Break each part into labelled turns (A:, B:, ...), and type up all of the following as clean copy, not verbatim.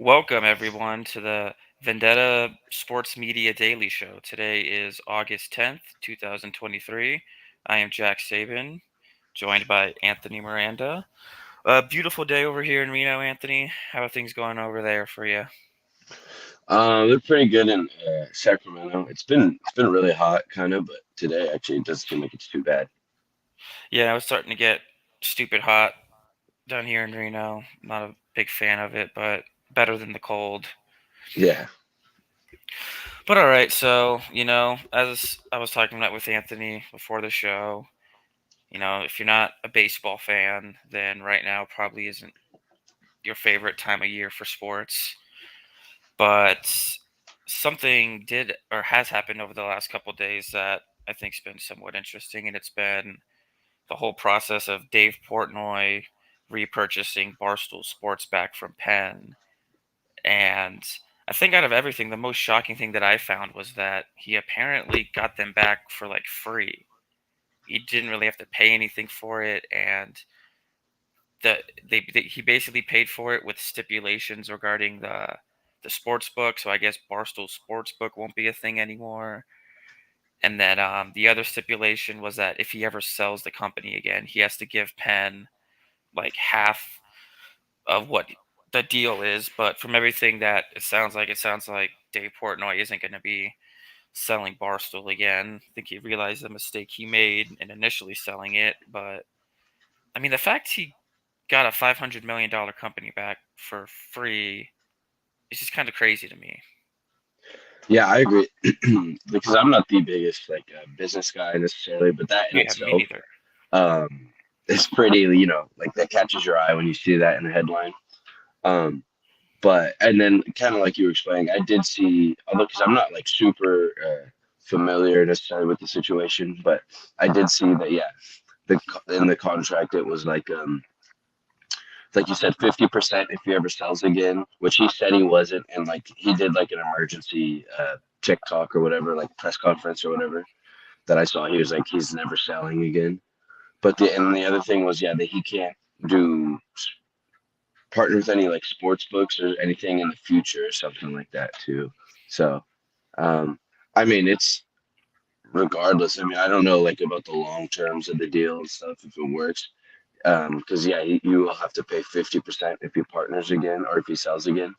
A: Welcome, everyone, to the Vendetta Sports Media Daily Show. Today is August 10th, 2023. I am Jack Saban, joined by Anthony Miranda. A beautiful day over here in Reno, Anthony. How are things going over there for you?
B: They're pretty good in Sacramento. It's been really hot, kind of, but today actually it doesn't seem like it's too bad.
A: Yeah, I was starting to get stupid hot down here in Reno. Not a big fan of it, but better than the cold.
B: Yeah,
A: But all right, so as I was talking about with Anthony before the show, if you're not a baseball fan, then right now probably isn't your favorite time of year for sports. But something did or has happened over the last couple days that I think's been somewhat interesting, and it's been the whole process of Dave Portnoy repurchasing Barstool Sports back from Penn. And I think out of everything, the most shocking thing that I found was that he apparently got them back for like free. He didn't really have to pay anything for it, and he basically paid for it with stipulations regarding the sports book. So I guess Barstool Sports Book won't be a thing anymore. And then the other stipulation was that if he ever sells the company again, he has to give Penn like half of what the deal is. But from everything that it sounds like Dave Portnoy isn't going to be selling Barstool again. I think he realized the mistake he made in initially selling it. But I mean, the fact he got a $500 million company back for free is just kind of crazy to me.
B: yeah, I agree. Because I'm not the biggest business guy necessarily, but that in
A: Yeah, me
B: itself
A: neither.
B: um, is pretty, like that catches your eye when you see that in the headline. Um, but and then kind of like you were explaining, I did see, although because I'm not like super familiar necessarily with the situation, but I did see that yeah, in the contract it was like you said, 50% if he ever sells again, which he said he wasn't, and like he did like an emergency TikTok or whatever, like press conference or whatever that I saw. He was like he's never selling again. But the other thing was yeah that he can't do partner with any like sports books or anything in the future or something like that too. So um, I mean it's regardless. I mean I don't know like about the long terms of the deal and stuff if it works. Because yeah, you will have to pay 50% if he partners again or if he sells again.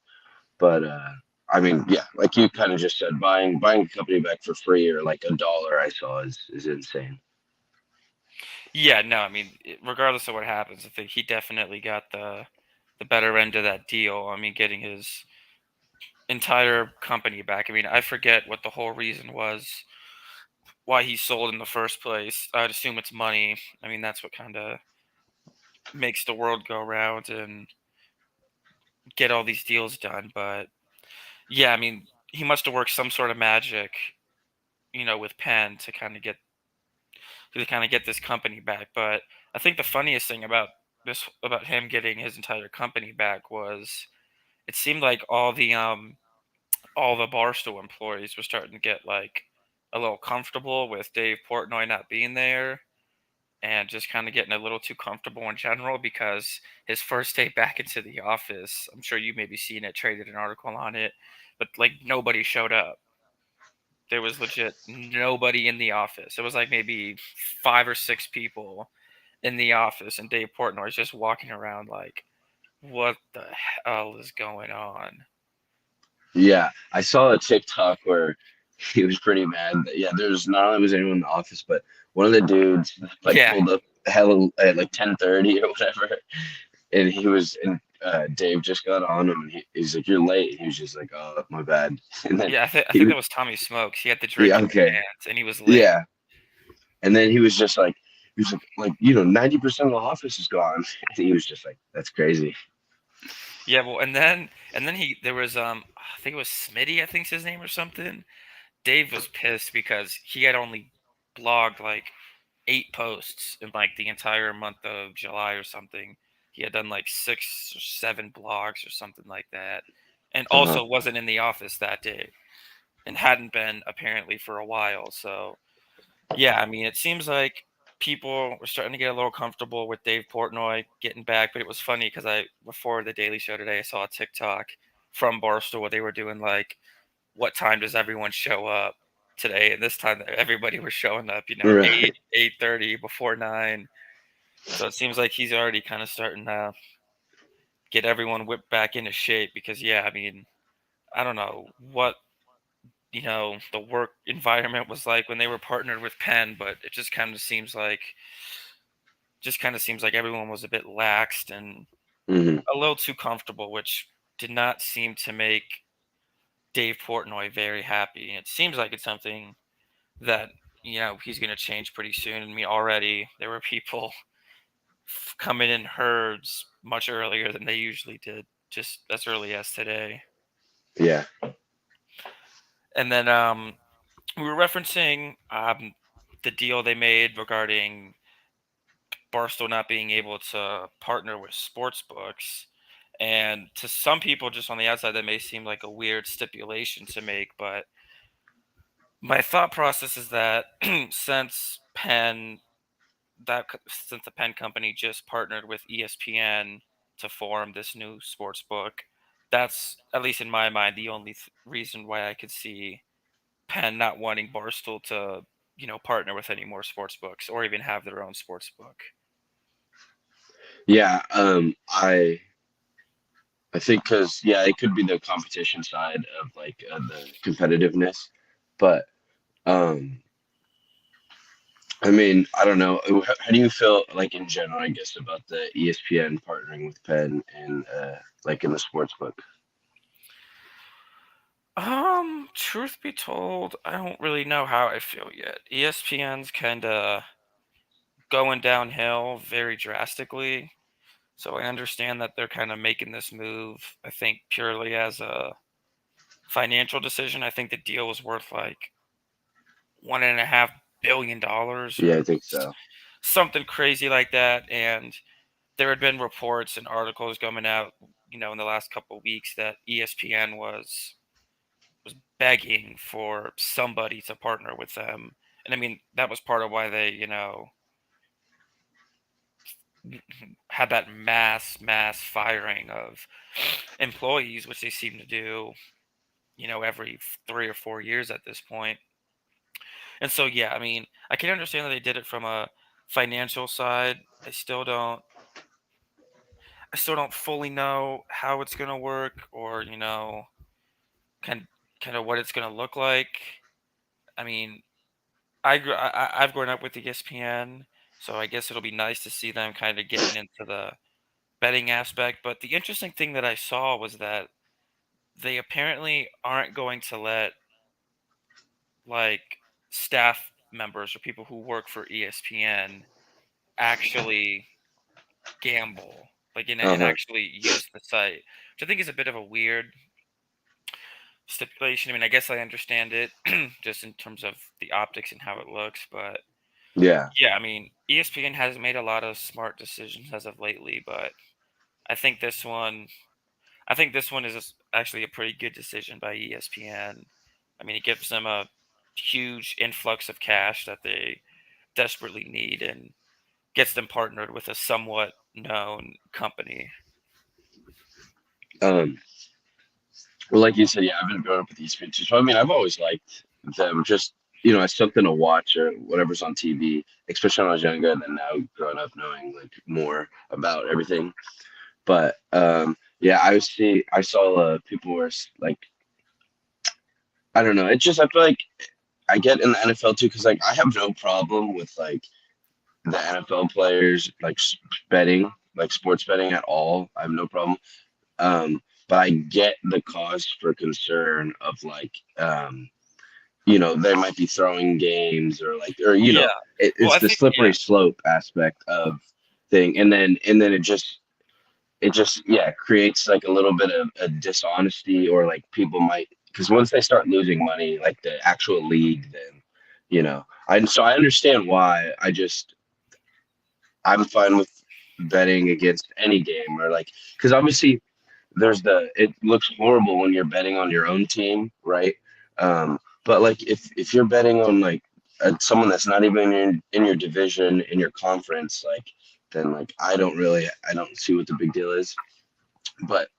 B: But I mean, yeah, like you kind of just said, buying a company back for free or like $1 I saw is insane.
A: Yeah, no, I mean, regardless of what happens, I think he definitely got the better end of that deal. I mean, getting his entire company back. I mean, I forget what the whole reason was why he sold in the first place. I'd assume it's money. I mean, that's what kind of makes the world go round and get all these deals done. But yeah, I mean, he must have worked some sort of magic, with Penn to kind of get this company back. But I think the funniest thing about him getting his entire company back was it seemed like all the Barstool employees were starting to get like a little comfortable with Dave Portnoy not being there and just kind of getting a little too comfortable in general because his first day back into the office, I'm sure you maybe seen it, traded an article on it, but like nobody showed up. There was legit nobody in the office. It was like maybe five or six people in the office, and Dave Portnoy is just walking around like, what the hell is going on?
B: Yeah, I saw a TikTok where he was pretty mad that yeah, there's not only was anyone in the office, but one of the dudes like
A: Yeah,
B: pulled up hella at like 10:30 or whatever, and he was and Dave just got on him and he's like you're late. He was just like oh my bad, and then
A: yeah, I think
B: he
A: that was Tommy Smokes. He had the drink
B: yeah
A: in his
B: okay
A: hands, and he was late.
B: yeah. And then he was like, 90% of the office is gone. And he was just like, that's crazy.
A: Yeah, well, and then there was I think it was Smitty, I think's his name or something. Dave was pissed because he had only blogged like 8 posts in like the entire month of July or something. He had done like 6 or 7 blogs or something like that, and
B: Uh-huh.
A: also wasn't in the office that day and hadn't been apparently for a while. So yeah, I mean, it seems like people were starting to get a little comfortable with Dave Portnoy getting back, but it was funny because I before the Daily Show today, I saw a TikTok from Barstool where they were doing like, what time does everyone show up today? And this time everybody was showing up,
B: Right.
A: 8:30 before 9. So it seems like he's already kind of starting to get everyone whipped back into shape because yeah, I mean, I don't know what, the work environment was like when they were partnered with Penn, but it just kind of seems like everyone was a bit laxed and
B: Hmm.
A: a little too comfortable, which did not seem to make Dave Portnoy very happy. And it seems like it's something that he's going to change pretty soon. I mean, already there were people coming in herds much earlier than they usually did, just as early as today.
B: Yeah.
A: And then we were referencing the deal they made regarding Barstool not being able to partner with sports books. And to some people, just on the outside, that may seem like a weird stipulation to make, but my thought process is that since the Penn company just partnered with ESPN to form this new sports book, that's at least in my mind the only reason why I could see Penn not wanting Barstool to partner with any more sports books or even have their own sports book.
B: Yeah. I think because yeah, it could be the competition side of like the competitiveness, but um, I mean, I don't know. How do you feel like in general? I guess about the ESPN partnering with Penn and like in the sports book.
A: Truth be told, I don't really know how I feel yet. ESPN's kind of going downhill very drastically. So I understand that they're kind of making this move, I think, purely as a financial decision. I think the deal was worth like $1.5 billion
B: Yeah, I
A: or
B: think so.
A: something crazy like that. And there had been reports and articles coming out, in the last couple of weeks that ESPN was begging for somebody to partner with them. And I mean, that was part of why they, had that mass firing of employees, which they seem to do, every 3 or 4 years at this point. And so, yeah, I mean, I can understand that they did it from a financial side. I still don't fully know how it's gonna work, or kind kind of what it's gonna look like. I mean, I've grown up with ESPN, so I guess it'll be nice to see them kind of getting into the betting aspect. But the interesting thing that I saw was that they apparently aren't going to let like staff members or people who work for ESPN actually gamble, like
B: Uh
A: and
B: huh.
A: actually use the site, which I think is a bit of a weird stipulation. I mean, I guess I understand it just in terms of the optics and how it looks, but
B: Yeah.
A: yeah, I mean, ESPN has made a lot of smart decisions as of lately, but I think this one, I think this one is actually a pretty good decision by ESPN. I mean, it gives them a huge influx of cash that they desperately need and gets them partnered with a somewhat known company.
B: Um. Well, like you said, yeah, I've been growing up with ESPN too. So I mean, I've always liked them. Just as something to watch or whatever's on TV. Especially when I was younger, and then now growing up, knowing like more about everything. But yeah, I saw people were like, I don't know. It just I feel like I get in the NFL too because like I have no problem with like the NFL players like betting, like sports betting at all. I have no problem. But I get the cause for concern of like they might be throwing games or like or
A: Yeah. Well,
B: it's
A: I
B: the
A: think yeah,
B: slippery slope aspect of thing, and then it just yeah creates like a little bit of a dishonesty or like people might because once they start losing money like the actual league then I understand why I'm fine with betting against any game or like because obviously it looks horrible when you're betting on your own team, right? But like if you're betting on like someone that's not even in your division in your conference, like then like I don't see what the big deal is. But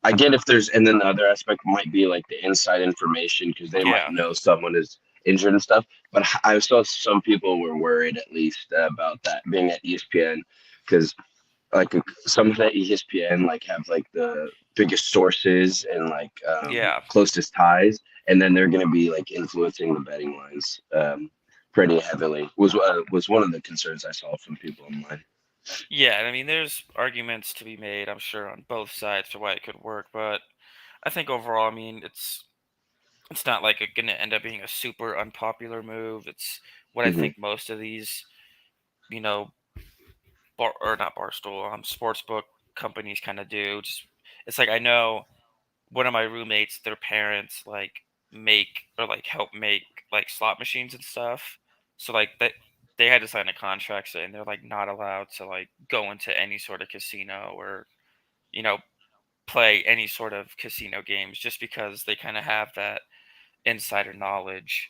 B: I get if there's, and then the other aspect might be like the inside information because they might
A: Yeah,
B: know someone is injured and stuff. But I saw some people were worried at least about that being at ESPN because like some of the ESPN like have like the biggest sources and like
A: yeah,
B: closest ties, and then they're going to be like influencing the betting lines pretty heavily. Was one of the concerns I saw from people online.
A: yeah. I mean, there's arguments to be made, I'm sure, on both sides for why it could work, but I think overall, I mean, it's not like it gonna end up being a super unpopular move. It's what I
B: Hmm.
A: think most of these, you know, bar or not barstool, sportsbook companies kind of do. Just it's like I know one of my roommates, their parents like make or like help make like slot machines and stuff. So like that they had to sign a contract saying they're like not allowed to like go into any sort of casino or you know play any sort of casino games just because they kind of have that insider knowledge.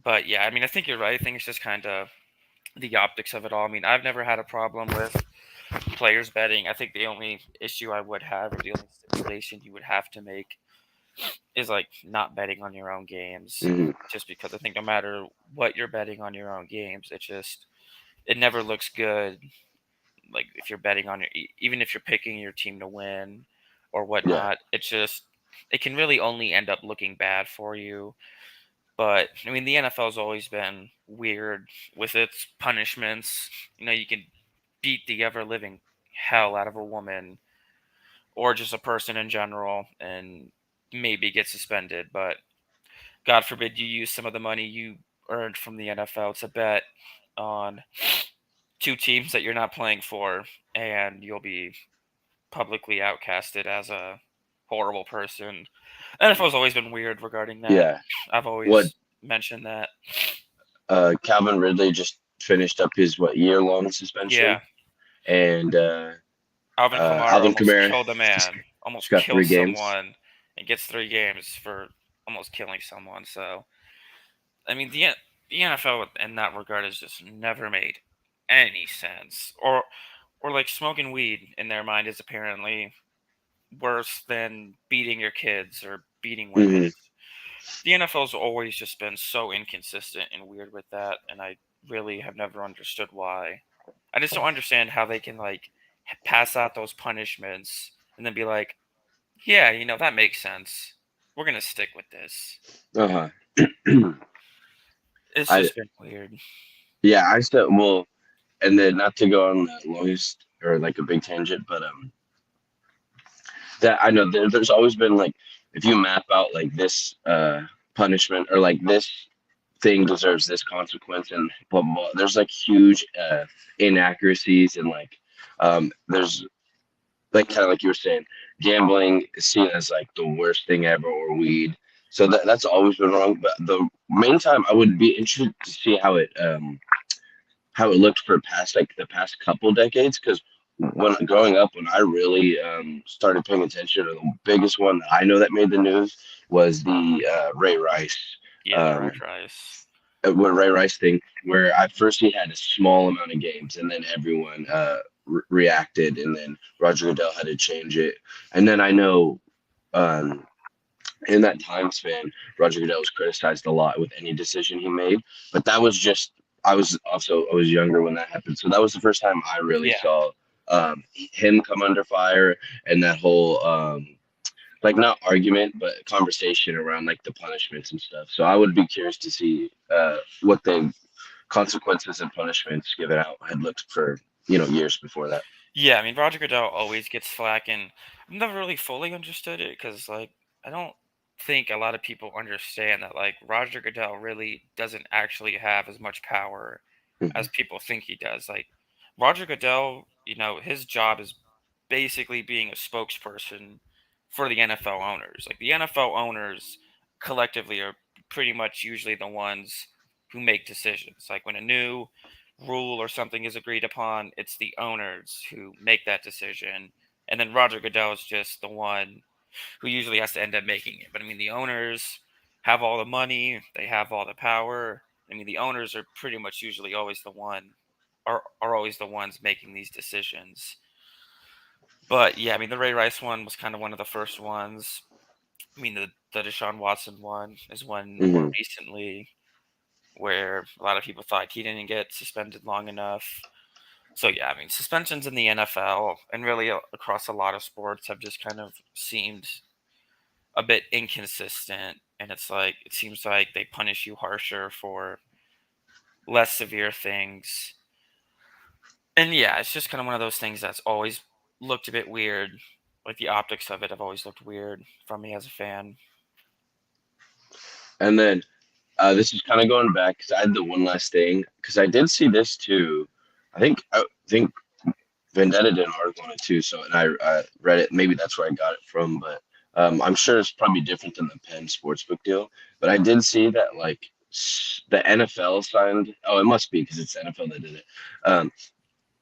A: But yeah, I mean, I think you're right. I think it's just kind of the optics of it all. I mean, I've never had a problem with players betting. I think the only issue I would have, or the only stipulation you would have to make, is like not betting on your own games.
B: Hmm.
A: Just because I think no matter what you're betting on your own games, it never looks good. Like if you're betting on even if you're picking your team to win or
B: Yeah.
A: whatnot, it can really only end up looking bad for you. But I mean, the NFL's always been weird with its punishments. You can beat the ever living hell out of a woman or just a person in general and maybe get suspended. But God forbid you use some of the money you earned from the NFL to bet on two teams that you're not playing for, and you'll be publicly outcasted as a horrible person. NFL's always been weird regarding that.
B: Yeah.
A: I've
B: What
A: always mentioned that.
B: Calvin Ridley just finished up his what year-long
A: Yeah,
B: suspension, and
A: Alvin Kamara
B: Alvin
A: almost
B: Kamara
A: killed a
B: just
A: man, almost
B: got
A: killed
B: 3 games.
A: someone, and gets 3 games for almost killing someone. So, I mean, the NFL in that regard has just never made any sense. Or like smoking weed in their mind is apparently worse than beating your kids or beating women.
B: Hmm.
A: The NFL's always just been so inconsistent and weird with that, and I really have never understood why. I just don't understand how they can like pass out those punishments and then be like, yeah, that makes sense. We're gonna stick with this.
B: Uh-huh.
A: It's
B: I
A: just been weird.
B: Yeah, I said well, and then not to go on the longest or like a big tangent, but that I know there's always been like if you map out like this punishment or like this thing deserves this consequence and blah, blah, blah, there's like huge inaccuracies and like there's like kind of like you were saying, gambling is seen as like the worst thing ever or weed. So that's always been wrong. But the main time I would be interested to see how it looked for past like the past couple decades because when growing up when I really started paying attention to the biggest one that I know that made the news was the Ray Rice
A: Yeah, the
B: um,
A: red rice.
B: what Ray Rice thing where at first he had a small amount of games and then everyone reacted and then Roger Goodell had to change it and then I know um, in that time span, Roger Goodell was criticized a lot with any decision he made. But that was just I was younger when that happened, so that was the first time I really
A: Yeah.
B: saw him come under fire and that whole like not argument but conversation around like the punishments and stuff. So I would be curious to see what the consequences and punishments given out had looked for years before that.
A: Yeah, I mean Roger Goodell always gets flack, and I've never really fully understood it because like I don't think a lot of people understand that like Roger Goodell really doesn't actually have as much power as
B: Hmm.
A: people think he does. Like Roger Goodell, his job is basically being a spokesperson for the NFL owners. Like the NFL owners collectively are pretty much usually the ones who make decisions. Like when a new rule or something is agreed upon, it's the owners who make that decision. And then Roger Goodell is just the one who usually has to end up making it. But I mean, the owners have all the money, they have all the power. I mean, the owners are pretty much usually always the one are always the ones making these decisions. But yeah, I mean the Ray Rice one was kind of one of the first ones. I mean the Deshaun Watson one is one more
B: Hmm.
A: recently where a lot of people thought he didn't get suspended long enough. So yeah, I mean suspensions in the NFL and really across a lot of sports have just kind of seemed a bit inconsistent, and it's like it seems like they punish you harsher for less severe things. And yeah, it's just kind of one of those things that's always looked a bit weird. Like the optics of it have always looked weird from me as a fan.
B: And then this is kind of going back because I had the one last thing because I did see this too. I think Vendetta did an article on it too. So and I read it. Maybe that's where I got it from, but I'm sure it's probably different than the Penn Sportsbook deal. But I did see that like the NFL signed. Oh, it must be because it's the NFL that did it. Um,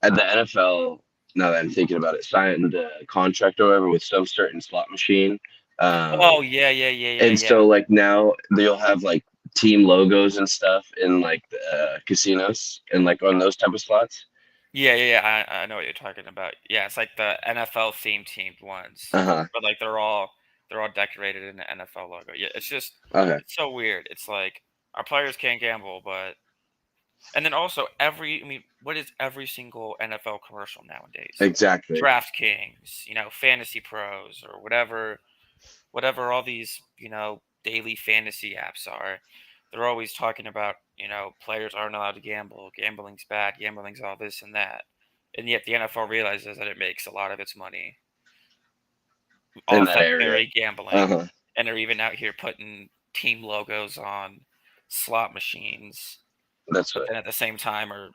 B: at the NFL, now that I'm thinking about it, signed a contract or whatever with some certain slot machine.
A: Oh yeah, yeah, yeah, yeah,
B: And
A: yeah.
B: so like now they'll have like team logos and stuff in like the casinos and like on those type of slots.
A: Yeah, yeah, yeah. I know what you're talking about. Yeah, it's like the NFL themed ones.
B: Uh-huh.
A: But like they're all decorated in the NFL logo. Yeah, it's just
B: Okay.
A: it's so weird. It's like our players can't gamble, but and then also every I mean, what is every single NFL commercial nowadays?
B: Exactly.
A: DraftKings, Fantasy Pros or whatever all these, daily fantasy apps are. They're always talking about, players aren't allowed to gamble, gambling's bad, gambling's all this and that. And yet the NFL realizes that it makes a lot of its money
B: In
A: off
B: that
A: that
B: area.
A: very gambling.
B: Uh-huh.
A: And they're even out here putting team logos on slot machines,
B: That's
A: but
B: what.
A: then at the same time are,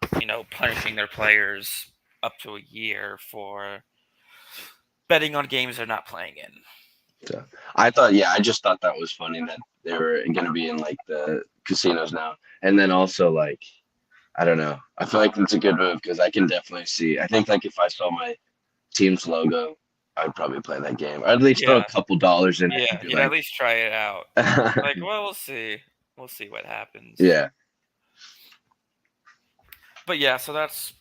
A: punishing their players up to a year for betting on games they're not playing in.
B: So I thought, yeah, I just thought that was funny that they were going to be in like the casinos now. And then also like I don't know. I feel like it's a good move because I can definitely see. I think like if I saw my team's logo, I'd probably play that game. Or at least throw a
A: Yeah.
B: couple dollars in it and
A: Yeah,
B: be
A: you'd at
B: like,
A: least try it out. Like, well, we'll see. We'll see what happens.
B: yeah,
A: But yeah, so that's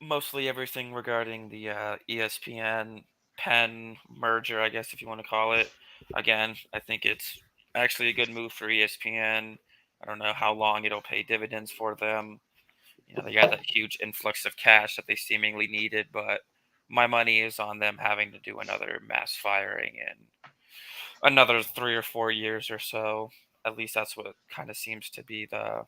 A: mostly everything regarding the ESPN Penn merger, I guess if you want to call it. Again, I think it's actually a good move for ESPN. I don't know how long it'll pay dividends for them. They got that huge influx of cash that they seemingly needed, but my money is on them having to do another mass firing in another 3 or 4 years or so. At least that's what kind of seems to be how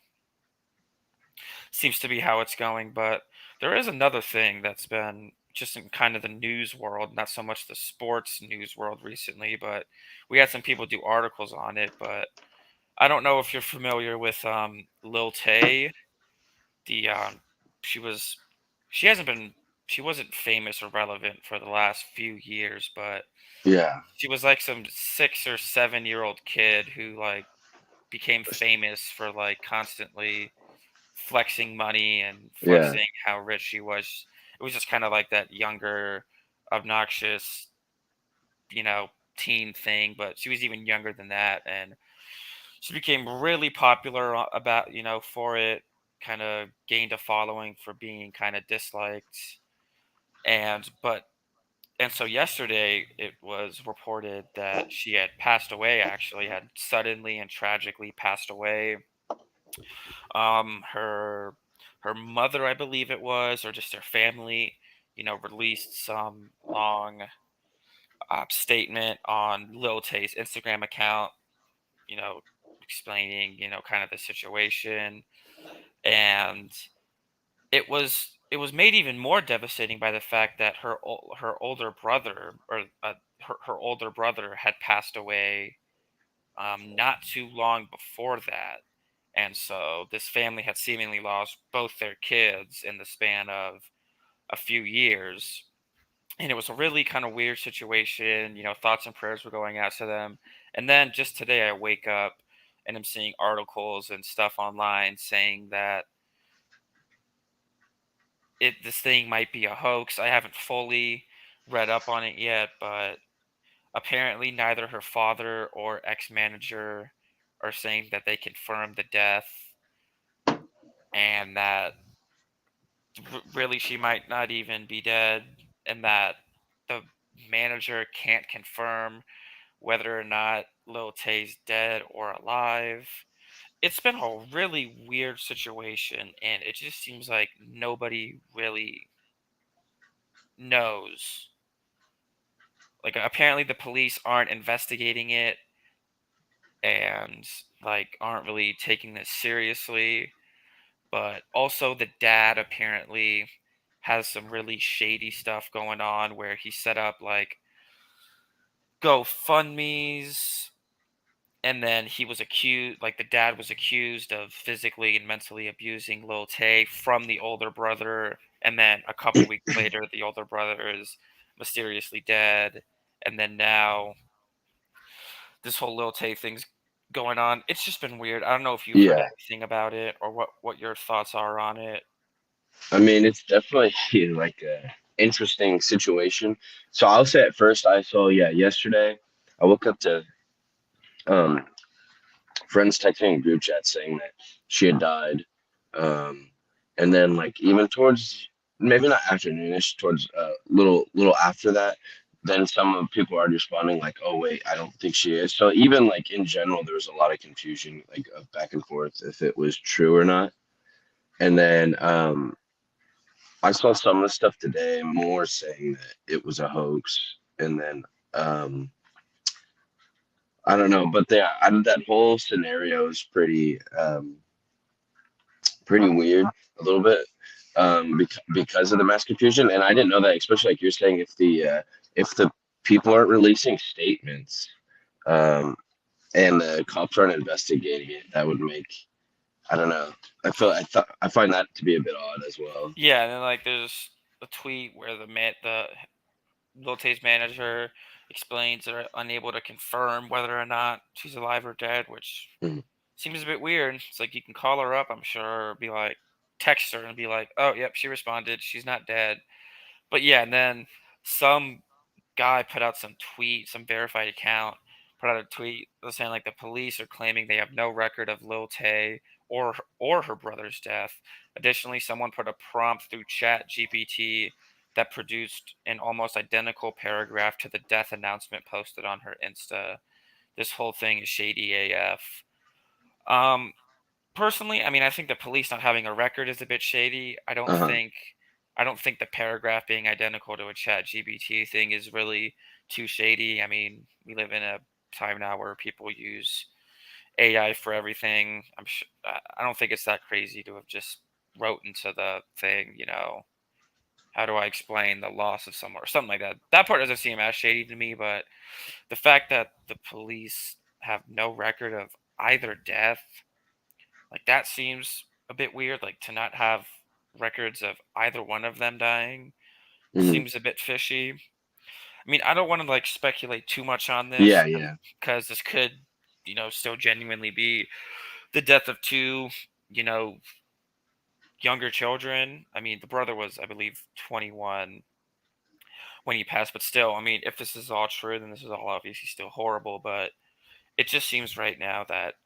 A: it's going. But there is another thing that's been just in kind of the news world, not so much the sports news world recently, but we had some people do articles on it. But I don't know if you're familiar with Lil Tay. The she was she hasn't been she wasn't famous or relevant for the last few years, but
B: yeah,
A: she was like some 6 or 7 year old kid who like became famous for like constantly flexing money and
B: yeah,
A: flexing how rich she was. It was just kind of like that younger, obnoxious, you know, teen thing, but she was even younger than that, and she became really popular about for it. Kind of gained a following for being kind of disliked, and so yesterday it was reported that she had passed away. Actually, had suddenly and tragically passed away. Her mother, I believe it was, or just her family, released some long statement on Lil Tay's Instagram account, you know, explaining, kind of the situation, and it was made even more devastating by the fact that her older brother or her older brother had passed away not too long before that. And so this family had seemingly lost both their kids in the span of a few years. And it was a really kind of weird situation. Thoughts and prayers were going out to them. And then just today, I wake up and I'm seeing articles and stuff online saying that this thing might be a hoax. I haven't fully read up on it yet, but apparently neither her father or ex-manager are saying that they confirmed the death and that really she might not even be dead and that the manager can't confirm whether or not Lil Tay's dead or alive. It's been a really weird situation, and it just seems like nobody really knows. Like, apparently, the police aren't investigating it and, like, aren't really taking this seriously. But also, the dad apparently has some really shady stuff going on where he set up, like, GoFundMe's. And then he was accused, like the dad was accused of physically and mentally abusing Lil Tay from the older brother. And then a couple weeks later, the older brother is mysteriously dead. And then now this whole Lil Tay thing's going on. It's just been weird. I don't know if you've heard
B: Yeah.
A: anything about it or what your thoughts are on it.
B: I mean, it's definitely like a interesting situation. So I'll say at first I saw, yeah, yesterday I woke up to um friends texting in group chat saying that she had died. Um and then like even towards maybe not afternoonish, towards little after that, then some of people are responding like, oh wait, I don't think she is. So even like in general there was a lot of confusion like of back and forth if it was true or not. And then I saw some of the stuff today more saying that it was a hoax, and then um, I don't know, but that whole scenario is pretty weird a little bit because of the mass confusion, and I didn't know that, especially like you're saying, if the people aren't releasing statements um, and the cops aren't investigating it, that would make I don't know. I find that to be a bit odd as well.
A: Yeah, and then like there's a tweet where the Lil Tay's manager explains they're unable to confirm whether or not she's alive or dead, which
B: Mhm.
A: seems a bit weird. It's like you can call her up, I'm sure, or be like, text her and be like, "Oh, yep, she responded. She's not dead." But yeah, and then some guy put out some tweet, some verified account put out a tweet saying like the police are claiming they have no record of Lil Tay or her brother's death. Additionally, someone put a prompt through Chat GPT that produced an almost identical paragraph to the death announcement posted on her Insta. This whole thing is shady AF. Um, Personally, I mean, I think the police not having a record is a bit shady.
B: Uh-huh.
A: I don't think the paragraph being identical to a Chat GPT thing is really too shady. I mean, we live in a time now where people use AI for everything. I don't think it's that crazy to have just wrote into the thing, how do I explain the loss of someone or something like that. That part doesn't seem as shady to me, but the fact that the police have no record of either death, like that seems a bit weird. Like to not have records of either one of them dying
B: Hmm.
A: seems a bit fishy. I mean, I don't want to like speculate too much on
B: Yeah,
A: this
B: yeah.
A: because this could, still genuinely be the death of two, you know, younger children. I mean, the brother was, I believe, 21 when he passed, but still, I mean, if this is all true, then this is all obviously still horrible. But it just seems right now that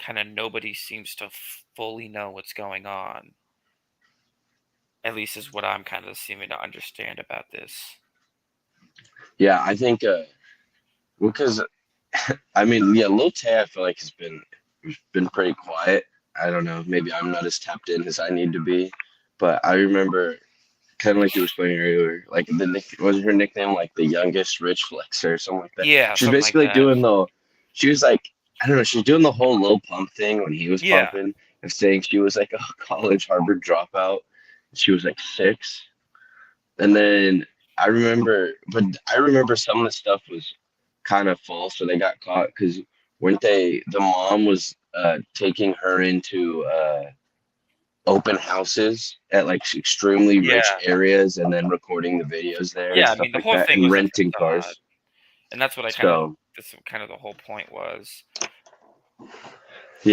A: kind of nobody seems to fully know what's going on. At least is what I'm kind of seeming to understand about this.
B: Yeah, I think because I mean, yeah, Lil Tay I feel like has been pretty quiet. I don't know, maybe I'm not as tapped in as I need to be, but I remember kind of like you were explaining earlier, like was her nickname like the youngest rich flexer or something like that.
A: Yeah,
B: She's
A: something like
B: basically
A: that.
B: she was like I don't know, she's doing the whole Lil Pump thing when he was
A: Yeah,
B: pumping of saying she was like a college Harvard dropout. She was like 6. And then I remember some of the stuff was kind of false, so they got caught because weren't they? The mom was taking her into open houses at like extremely rich
A: yeah,
B: areas and then recording the videos there and
A: yeah. I
B: stuff
A: mean, the
B: like
A: whole
B: that
A: thing
B: and
A: was a
B: renting
A: facade,
B: cars.
A: and that's what I kind of.
B: So
A: That's what kind of the whole point was.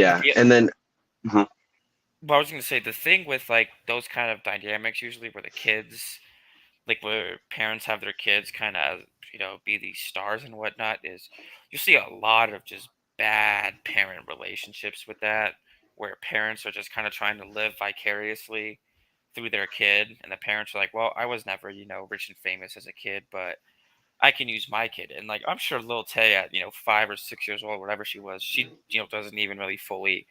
A: But
B: yeah,
A: the
B: and then mhm,
A: Well, I was gonna say the thing with like those kind of dynamics usually where the kids, like where parents have their kids kind of, be these stars and whatnot, is you see a lot of just bad parent relationships with that, where parents are just kind of trying to live vicariously. through their kid, and the parents are like, "Well, I was never, rich and famous as a kid, but I can use my kid." And like I'm sure little Tay at 5 or 6 years old, whatever she was, she doesn't even really fully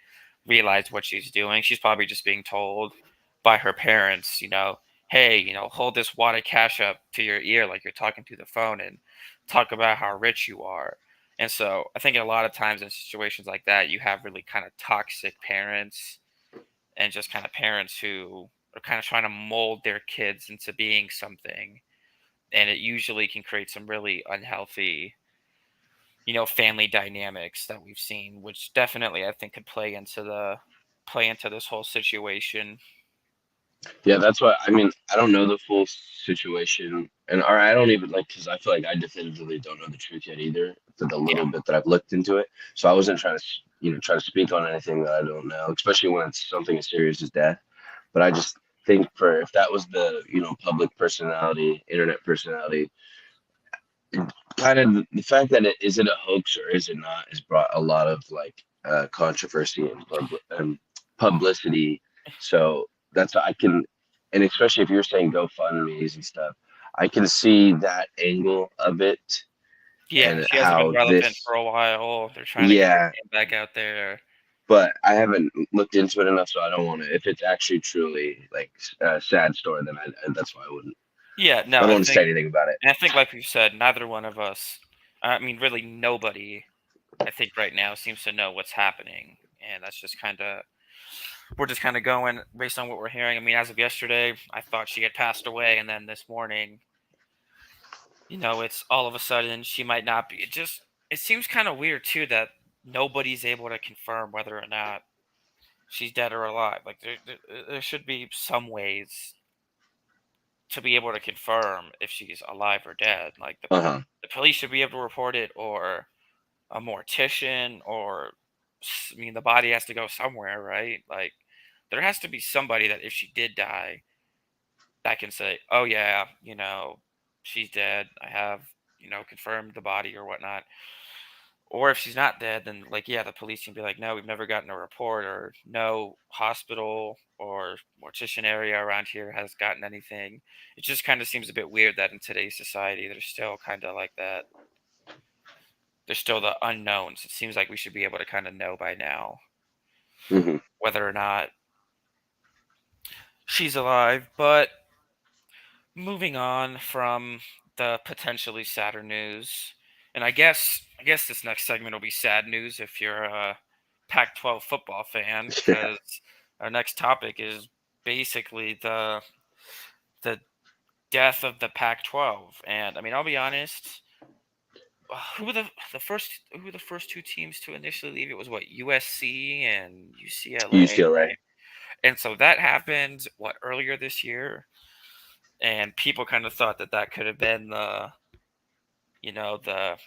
A: realize what she's doing. She's probably just being told by her parents, hey, hold this wad of cash up to your ear like you're talking to the phone and talk about how rich you are. And so I think a lot of times in situations like that, you have really kind of toxic parents and just kind of parents who are kind of trying to mold their kids into being something, and it usually can create some really unhealthy family dynamics that we've seen, which definitely I think could play into this whole situation.
B: Yeah, that's why I mean I don't know the full situation, and or I don't even like because I feel like I definitively don't know the truth yet either. For the
A: Yeah,
B: little bit that I've looked into it, so I wasn't trying to try to speak on anything that I don't know, especially when it's something as serious as death. But I just think for if that was the public personality, internet personality, kind of the fact that it is it a hoax or is it not has brought a lot of like controversy and publicity. So that's I can, and especially if you're saying GoFundMe's and stuff, I can see that angle of it
A: yeah,
B: and
A: she hasn't been
B: how
A: relevant
B: this,
A: for a while. They're trying to get her
B: yeah.
A: name back out there.
B: But I haven't looked into it enough, so I don't want to. If it's actually truly like a sad story, then that's why I wouldn't.
A: Yeah, no,
B: I don't
A: I
B: want to say
A: think,
B: anything about it.
A: and I think, like we said, neither one of us, I mean, really nobody, I think right now seems to know what's happening, and that's just kind of we're just kind of going based on what we're hearing. I mean, as of yesterday, I thought she had passed away, and then this morning, it's all of a sudden she might not be. It seems kind of weird too that nobody's able to confirm whether or not she's dead or alive. Like there should be some ways to be able to confirm if she's alive or dead. Like
B: Uh huh.
A: the police should be able to report it, or a mortician, or I mean, the body has to go somewhere, right? Like there has to be somebody that if she did die, that can say, "Oh yeah, she's dead. I have, confirmed the body or whatnot." Or if she's not dead, then like yeah, the police can be like, "No, we've never gotten a report, or no hospital or mortician area around here has gotten anything." It just kind of seems a bit weird that in today's society, there's still kind of like that. There's still the unknowns. It seems like we should be able to kind of know by now
B: Hmm.
A: whether or not she's alive. But moving on from the potentially sadder news, and I guess this next segment will be sad news if you're a Pac-12 football fan,
B: Yeah.
A: because our next topic is basically the death of the Pac-12. And I mean, I'll be honest, who were the first two teams to initially leave? It was what, USC and UCLA,
B: UCLA.
A: right? And so that happened what, earlier this year, and people kind of thought that that could have been the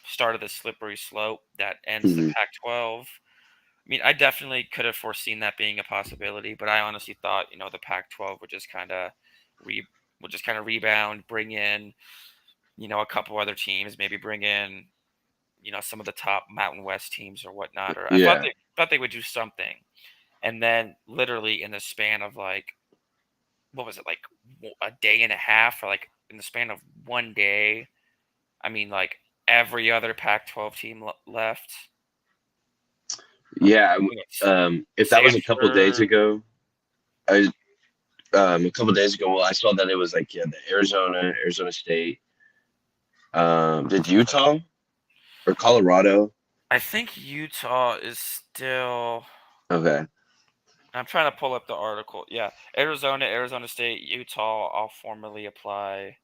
A: start of the slippery slope that ends the
B: Hmm.
A: Pac-12. I mean, I definitely could have foreseen that being a possibility, but I honestly thought, the Pac-12 re would just kind of rebound, bring in, a couple other teams, maybe bring in, some of the top Mountain West teams or whatnot. Or I
B: Yeah.
A: thought they would do something, and then literally in the span of like, what was it, like a day and a half, or like in the span of one day, I mean, like every other Pac-12 team left.
B: Yeah. If that was a couple days
A: Stanford.
B: ago, I a couple days ago, well, I saw that it was like yeah, the Arizona State. Did Utah or Colorado?
A: I think Utah is still.
B: Okay.
A: I'm trying to pull up the article. Yeah, Arizona, Arizona State, Utah all formally apply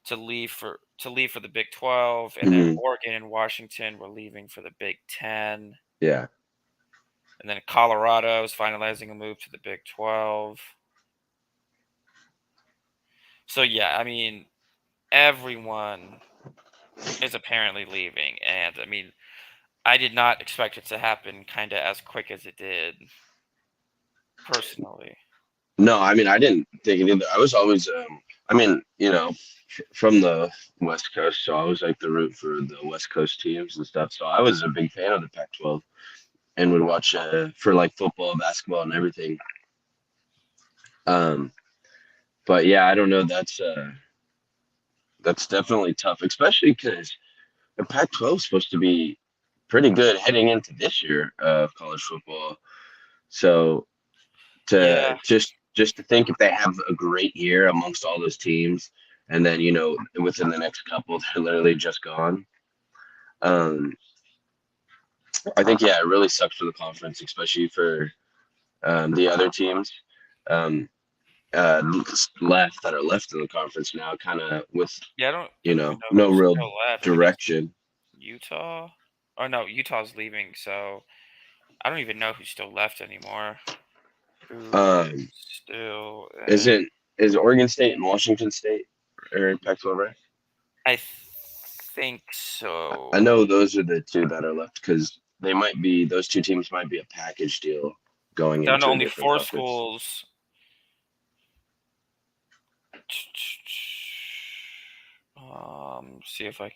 A: to leave for the Big 12, and then
B: Hmm.
A: Oregon and Washington were leaving for the Big 10,
B: Yeah.
A: and then Colorado is finalizing a move to the Big 12. So yeah, I mean, everyone is apparently leaving, and I mean, I did not expect it to happen kind of as quick as it did, personally.
B: No, I mean I didn't think it either. I was always I mean, from the West Coast, so I was like the root for the West Coast teams and stuff. So I was a big fan of the Pac-12 and would watch for like football, basketball, and everything. Um, But yeah, I don't know. That's definitely tough, especially because the Pac-12 is supposed to be pretty good heading into this year of college football. So to
A: Yeah,
B: just to think if they have a great year amongst all those teams, and then within the next couple they're literally just gone. Um, I think yeah, it really sucks for the conference, especially for the other teams um, left that are left in the conference now, kind of with
A: yeah. I don't even know
B: no
A: who's
B: real
A: still left. I think it's
B: direction.
A: Utah. Oh no, Utah's leaving, so I don't even know who's still left anymore. Who is
B: Um,
A: still in?
B: isn't is Oregon State and Washington State are in Pac-12, right?
A: I think
B: I
A: so.
B: know those are the two that are left because those two teams might be a package deal going
A: Down to
B: into a
A: only
B: different
A: four
B: conference.
A: schools. See if I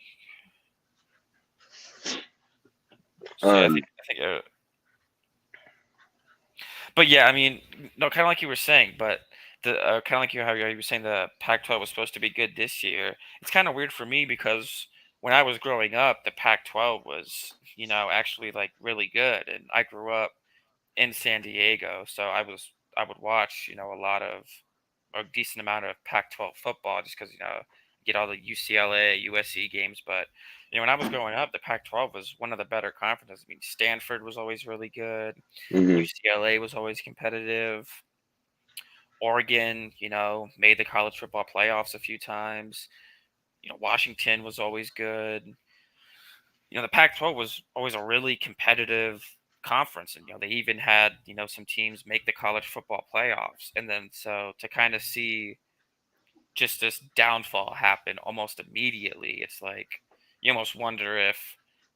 A: see. I
B: Um,
A: think I think. But yeah, I mean, no, kind of like you were saying, but the kind of like you were saying the Pac-12 was supposed to be good this year. It's kind of weird for me because when I was growing up, the Pac-12 was, actually like really good, and I grew up in San Diego, so I would watch, a lot of a decent amount of Pac-12 football just because get all the UCLA, USC games. But when I was growing up, the Pac-12 was one of the better conferences. I mean, Stanford was always really good.
B: mhm,
A: UCLA was always competitive. Oregon, made the college football playoffs a few times. Washington was always good. The Pac-12 was always a really competitive conference, and they even had some teams make the college football playoffs, and then so to kind of see just this downfall happen almost immediately, it's like you almost wonder if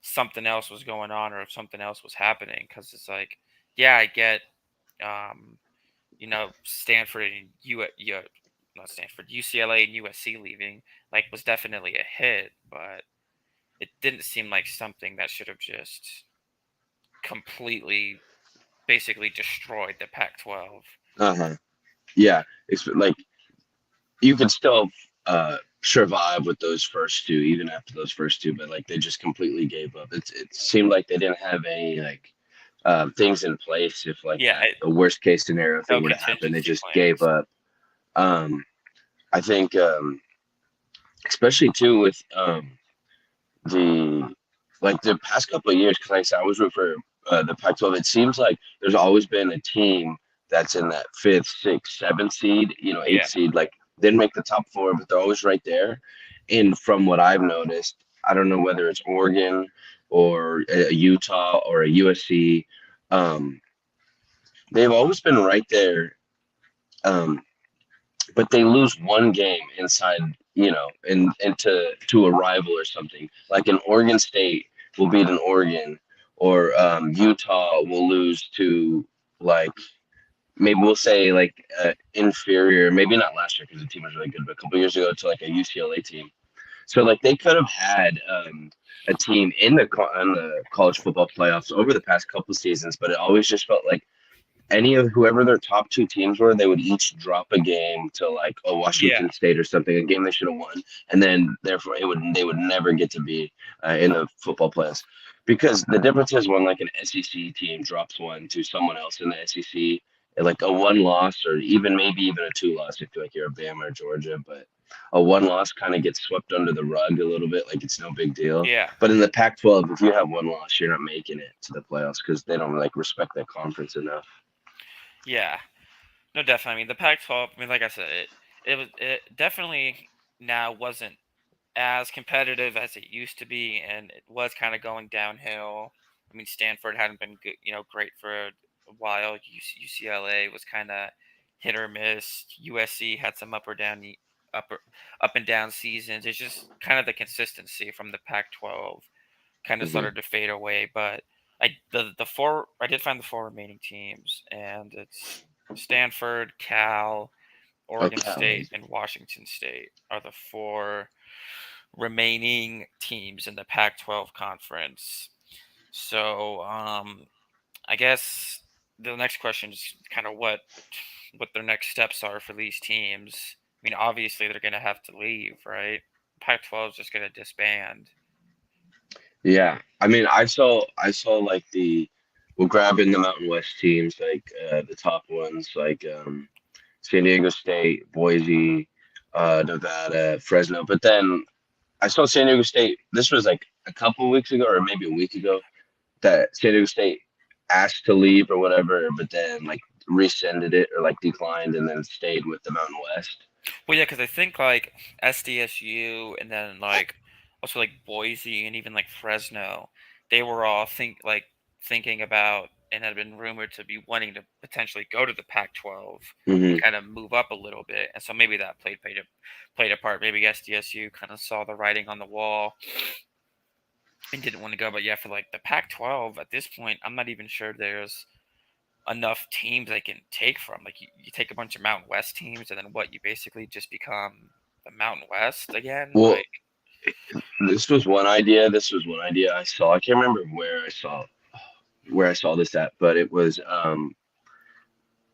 A: something else was going on or if something else was happening because it's like, yeah, I get um, Stanford and not Stanford, UCLA and USC leaving was definitely a hit, but it didn't seem like something that should have just completely, basically destroyed the Pac-12.
B: uh-huh. Yeah, it's like you could still survive with those first two, even after those first two, but like they just completely gave up. It seemed like they didn't have any like things in place if like
A: Yeah,
B: a worst case scenario
A: no
B: thing would happen. They
A: contingency
B: just gave
A: plans.
B: up. Um, I think, especially too with the the past couple of years, because like I said, I was rooting for the Pac-12. It seems like there's always been a team that's in that fifth, sixth, seventh seed, eighth
A: Yeah,
B: seed. Like didn't make the top four, but they're always right there. And from what I've noticed, I don't know whether it's Oregon or a Utah or a USC. Um, they've always been right there. Um, but they lose one game inside, into a rival or something. Like an Oregon State will beat an Oregon, or Utah will lose to like maybe we'll say like inferior, maybe not last year because the team was really good, but a couple years ago to like a UCLA team. So like they could have had a team in the college football playoffs over the past couple seasons, but it always just felt like any of whoever their top two teams were, they would each drop a game to like a
A: yeah,
B: Washington State or something, a game they should have won, and then therefore they would never get to be in the football playoffs. Because the difference is when like an SEC team drops one to someone else in the SEC, like a one loss or even maybe even a two loss if like you're a Bama or Georgia, but a one loss kind of gets swept under the rug a little bit, like it's no big deal.
A: yeah,
B: But in the Pac-12, if you have one loss, you're not making it to the playoffs because they don't like respect that conference enough.
A: yeah. No, definitely. I mean, the Pac-12. I mean, like I said, it definitely now wasn't as competitive as it used to be, and it was kind of going downhill. I mean, Stanford hadn't been good, great for a while. UCLA was kind of hit or miss. USC had some up or, up and down seasons. It's just kind of the consistency from the Pac-12 kind of
B: Hmm.
A: started to fade away. But I did find the four remaining teams, and it's Stanford, Cal, Oregon
B: Okay.
A: State, and Washington State are the four remaining teams in the Pac-12 conference. So, I guess the next question is kind of what their next steps are for these teams. mean, obviously they're gonna have to leave, right? Pac-12 is just gonna disband.
B: Yeah, I mean, I saw like we're grabbing the Mountain West teams, like the top ones, like San Diego State, Boise, Nevada, Fresno. But then I saw San Diego State. This was like a couple of weeks ago, or maybe a week ago, that San Diego State asked to leave or whatever, but then like rescinded it or like declined, and then stayed with the Mountain West.
A: Well, yeah, because I think like SDSU and then like also like Boise and even like Fresno, they were all thinking about and had been rumored to be wanting to potentially go to the Pac-12 and
B: Hmm.
A: kind of move up a little bit, and so maybe that played a part. Maybe SDSU kind of saw the writing on the wall and didn't want to go. But yeah, for like the Pac-12 at this point, I'm not even sure there's enough teams they can take from. Like you take a bunch of Mountain West teams, and then what? You basically just become the Mountain West again.
B: Well,
A: Like
B: This was one idea I saw. I can't remember where I saw this at, but it was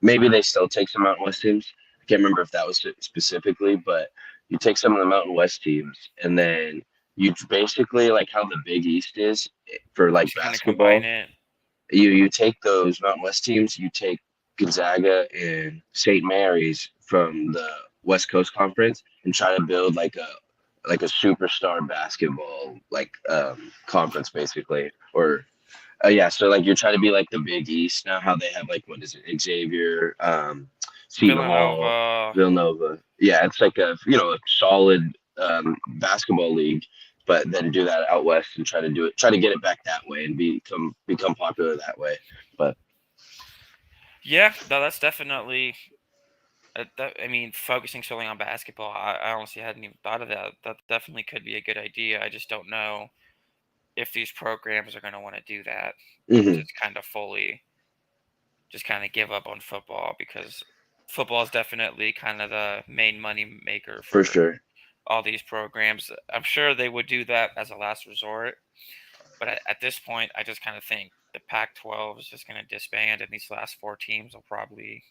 B: maybe they still take some Mountain West teams. I can't remember if that was specifically, but you take some of the Mountain West teams, and then you basically like how the Big East is for like
A: just kind of combine
B: basketball.
A: it.
B: You take those Mountain West teams, you take Gonzaga and St. Mary's from the West Coast Conference, and try to build like a superstar basketball conference basically, or yeah, so like you're trying to be like the Big East now. How they have like what is it, Xavier, Seton Hall,
A: Villanova.
B: Villanova. Yeah, it's like a solid basketball league, but then do that out west and try to get it back that way and become popular that way. But
A: Yeah, no, that's definitely. I mean, focusing solely on basketball, I honestly hadn't even thought of that. That definitely could be a good idea. I just don't know if these programs are going to want to do that and
B: mhm,
A: just kind of give up on football because football is definitely kind of the main money maker
B: for
A: for
B: sure.
A: all these programs. I'm sure they would do that as a last resort, but at this point, I just kind of think the Pac-12 is just going to disband, and these last four teams will probably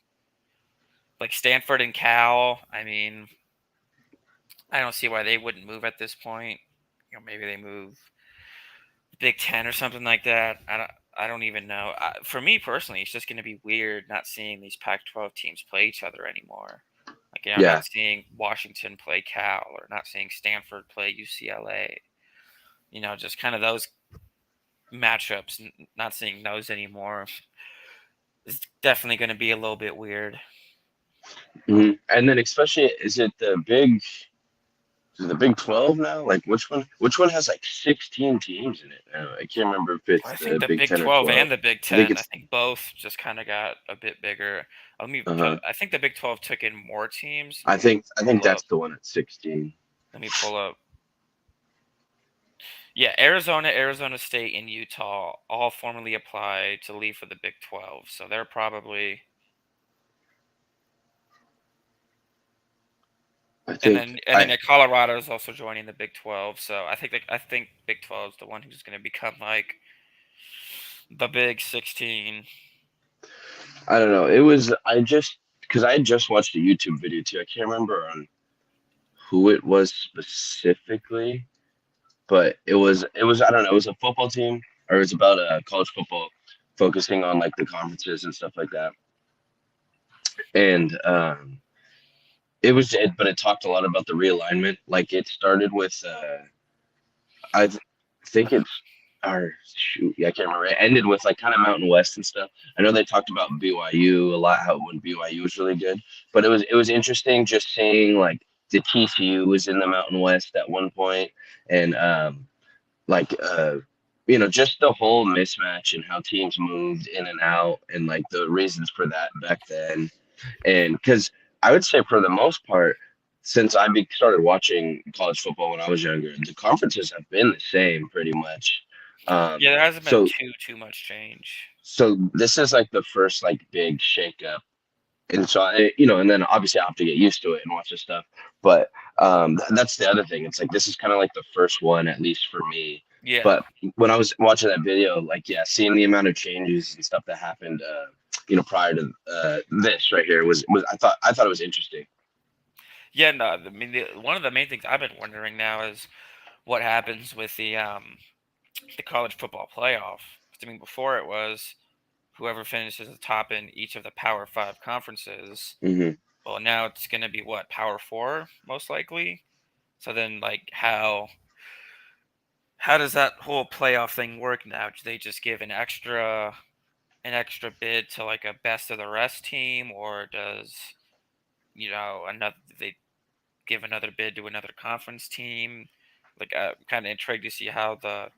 A: like Stanford and Cal. I mean, I don't see why they wouldn't move at this point. Maybe they move Big Ten or something like that. I don't even know. For me personally, it's just going to be weird not seeing these Pac-12 teams play each other anymore. Like
B: Yeah.
A: not seeing Washington play Cal or not seeing Stanford play UCLA. Just kind of those matchups. Not seeing those anymore is definitely going to be a little bit weird.
B: And then especially, is it the Big 12 now? Like which one has like 16 teams in it now? I can't remember if it's
A: I think
B: the
A: the
B: Big
A: Big
B: 10 or
A: 12
B: 12.
A: and the Big
B: I think
A: 10, I
B: it's
A: think both just kind of got a bit bigger. Let me
B: uh-huh.
A: I think the Big 12 took in more teams.
B: I think I think
A: Pull up.
B: that's the one at 16.
A: Let me pull up. Yeah, Arizona, Arizona State, and Utah all formally applied to leave for the Big 12. So they're probably
B: I
A: and
B: think
A: then Colorado is also joining the Big 12. So I think Big 12 is the one who's going to become like the Big 16.
B: I don't know. It was I just because I had just watched a YouTube video too. I can't remember on who it was specifically, but it was I don't know. It was a football team or it was about college football, focusing on like the conferences and stuff like that. And but it talked a lot about the realignment. Like it started with I think it's or shoot, yeah, I can't remember. It ended with like kind of Mountain West and stuff. I know they talked about BYU a lot, how when BYU was really good, but it was interesting just seeing like the TCU was in the Mountain West at one point, and like just the whole mismatch and how teams moved in and out, and like the reasons for that back then, and because I would say for the most part, since started watching college football when I was younger, the conferences have been the same pretty much.
A: Yeah, there hasn't been
B: So
A: too much change.
B: this is like the first like big shakeup, and so and then obviously I have to get used to it and watch this stuff. But that's the other thing. It's like this is kind of like the first one, at least for me.
A: Yeah.
B: But when I was watching that video, like yeah, seeing the amount of changes and stuff that happened, prior to this right here was I thought it was interesting.
A: Yeah, no, I mean, one of the main things I've been wondering now is what happens with the college football playoff. 'Cause, I mean, before it was whoever finishes the top in each of the Power Five conferences.
B: Hmm.
A: Well, now it's going to be what, Power Four, most likely. So then, like, how does that whole playoff thing work now? Do they just give an extra bid to like a best of the rest team, or does another they give another bid to another conference team? Like, kind of intrigued to see how the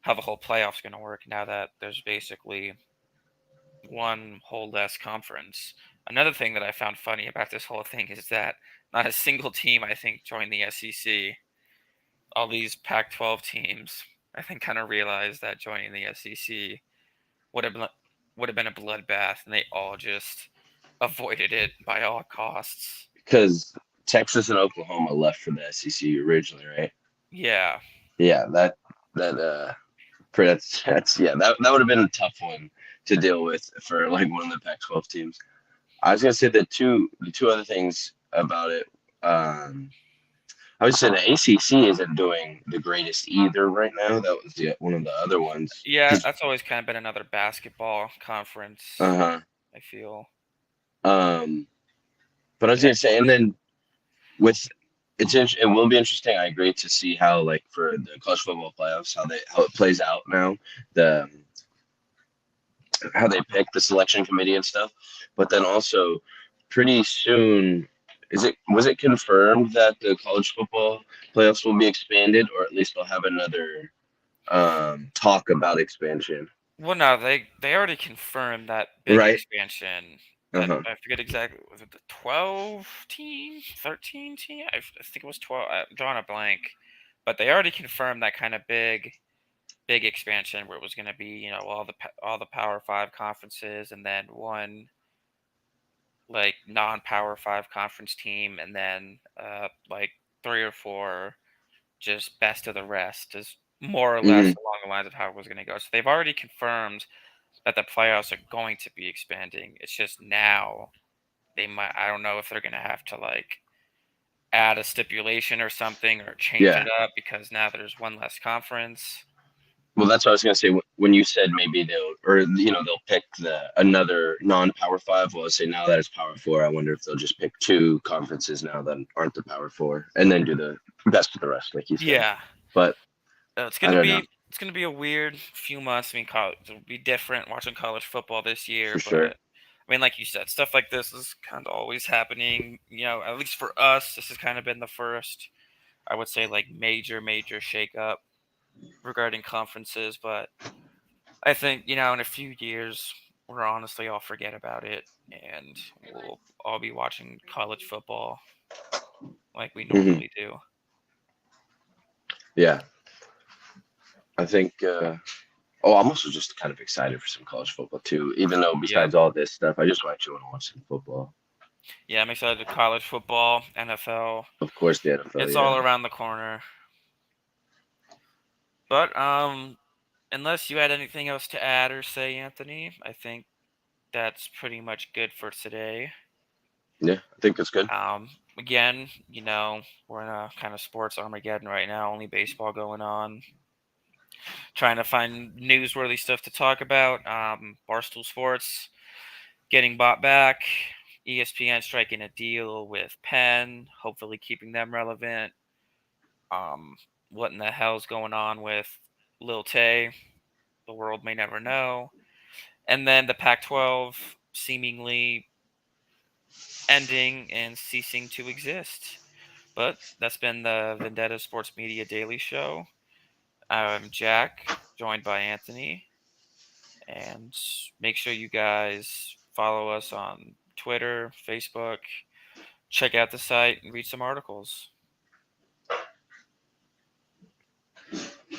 A: whole playoff's going to work now that there's basically one whole less conference. Another thing that I found funny about this whole thing is that not a single team, I think, joined the SEC. All these Pac-12 teams, I think, kind of realized that joining the SEC would have been, would have been a bloodbath, and they all just avoided it by all costs.
B: Because Texas and Oklahoma left for the SEC originally, right?
A: Yeah,
B: Yeah, that that's yeah, that would have been a tough one to deal with for like one of the Pac-12 teams. I was gonna say the two other things about it. I would say the ACC isn't doing the greatest either right now. That was one of the other ones.
A: yeah,
B: Cause
A: that's always kind of been another basketball conference,
B: uh
A: I feel.
B: huh. But I was
A: And
B: gonna say, and then with it will be interesting. I agree to see how like for the college football playoffs how it plays out now. The how they pick the selection committee and stuff. But then also, pretty soon, was it confirmed that the college football playoffs will be expanded, or at least they'll have another talk about expansion?
A: well, no, they already confirmed that big
B: Right.
A: expansion.
B: Uh
A: That
B: huh.
A: I forget exactly. Was it the 12 team, 13 team? I think it was 12. I'm drawing a blank, but they already confirmed that kind of big expansion where it was going to be all the Power Five conferences and then one like non-Power Five conference team and then like three or four just best of the rest is more or less
B: Hmm.
A: along the lines of how it was going to go. So they've already confirmed that the playoffs are going to be expanding. It's just now they might. I don't know if they're going to have to like add a stipulation or something or change it
B: Yeah.
A: up because now there's one less conference.
B: Well, that's what I was gonna say when you said maybe they'll pick the another non-power five. Well, I say now that it's power four, I wonder if they'll just pick two conferences now that aren't the power four, and then do the best of the rest, like you said.
A: Yeah,
B: But
A: it's
B: I
A: gonna
B: don't know
A: be it's gonna be a weird few months. I mean, college it'll be different watching college football this year,
B: for
A: but
B: sure.
A: I mean, like you said, stuff like this is kind of always happening. At least for us, this has kind of been the first, I would say, like major shakeup regarding conferences. But I think in a few years, we're honestly all forget about it, and we'll all be watching college football like we
B: Hmm.
A: normally do.
B: Yeah, I think. Oh, I'm also just kind of excited for some college football too. Even though
A: Yep.
B: besides all this stuff, I just actually want to watch some football.
A: Yeah, I'm excited to college football, NFL.
B: Of course, the NFL.
A: It's all
B: Yeah.
A: around the corner. But unless you had anything else to add or say, Anthony, I think that's pretty much good for today.
B: Yeah, I think that's good.
A: Again, we're in a kind of sports Armageddon right now. Only baseball going on. Trying to find newsworthy stuff to talk about. Barstool Sports getting bought back. ESPN striking a deal with Penn, hopefully keeping them relevant. Um, what in the hell's going on with Lil Tay? The world may never know. And then the Pac-12 seemingly ending and ceasing to exist. But that's been the Vendetta Sports Media Daily Show. I'm Jack, joined by Anthony, and make sure you guys follow us on Twitter, Facebook, check out the site, and read some articles.